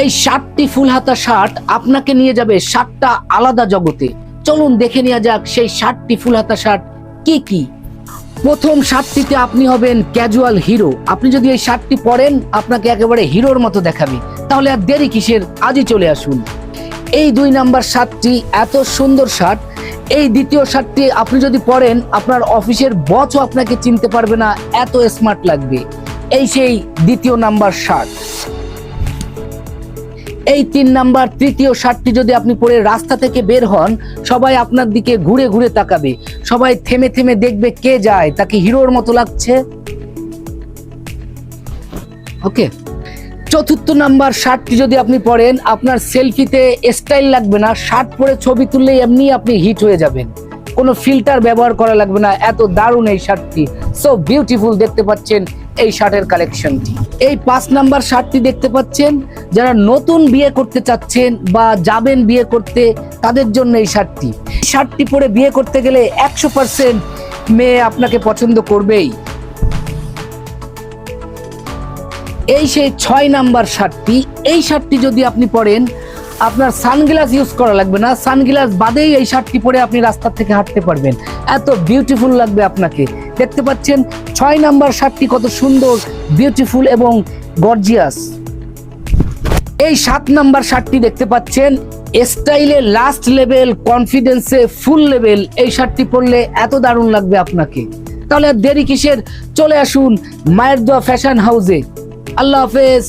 এই 7টি ফুল হাতা শার্ট আপনাকে নিয়ে যাবে 7টা আলাদা জগতে। চলুন দেখে নেওয়া যাক সেই 7টি ফুল হাতা শার্ট কি কি। প্রথম শার্টটিতে আপনি হবেন ক্যাজুয়াল হিরো। আপনি যদি এই শার্টটি পরেন আপনাকে একেবারে হিরোর মতো দেখাবে। তাহলে আর দেরি কিসের, আজই চলে আসুন। এই 2 নাম্বার শার্টটি এত সুন্দর শার্ট। এই দ্বিতীয় শার্টটি আপনি যদি পরেন আপনার অফিসের বসও আপনাকে চিনতে পারবে না, এত স্মার্ট লাগবে। এই সেই দ্বিতীয় নাম্বার শার্ট। এই 3 নাম্বার তৃতীয় শার্টটি যদি আপনি পরে রাস্তা থেকে বের হন, সবাই আপনার দিকে ঘুরে ঘুরে তাকাবে, সবাই থেমে থেমে দেখবে কে যায়, তাকে হিরোর মতো লাগছে। ওকে। চতুর্থ নাম্বার শার্টটি যদি আপনি পরেন আপনার সেলফিতে স্টাইল লাগবে না, শার্ট পরে ছবি তুললেই এমনি আপনি হিট হয়ে যাবেন, কোনো ফিল্টার ব্যবহার করা লাগবে না। এত দারুণ এই শার্টটি, সো বিউটিফুল। দেখতে পাচ্ছেন এই শার্টের কালেকশনটি। এই 5 নাম্বার শার্টটি দেখতে পাচ্ছেন, যারা নতুন বিয়ে করতে চাচ্ছেন বা যাবেন বিয়ে করতে তাদের জন্য এই শার্টটি। শার্টটি পরে বিয়ে করতে গেলে 100% মেয়ে আপনাকে পছন্দ করবেই। এই সেই 6 নাম্বার শার্টটি। এই শার্টটি যদি আপনি পরেন আপনার সানগ্লাস ইউজ করা লাগবে না, সানগ্লাস বাদেই এই শার্টটি পরে আপনি রাস্তা থেকে হাঁটতে পারবেন, এত বিউটিফুল লাগবে আপনাকে। দেখতে পাচ্ছেন 6 নাম্বার শার্টটি কত সুন্দর, বিউটিফুল এবং গর্জিয়াস। এই 7 নাম্বার শার্টটি দেখতে পাচ্ছেন, স্টাইলে লাস্ট লেভেল, কনফিডেন্সে ফুল লেভেল। এই শার্টটি পরলে এত দারুণ লাগবে আপনাকে। তাহলে আর দেরি কিসের, চলে আসুন মায়ের দোয়া ফ্যাশন হাউসে। আল্লাহ হাফেজ।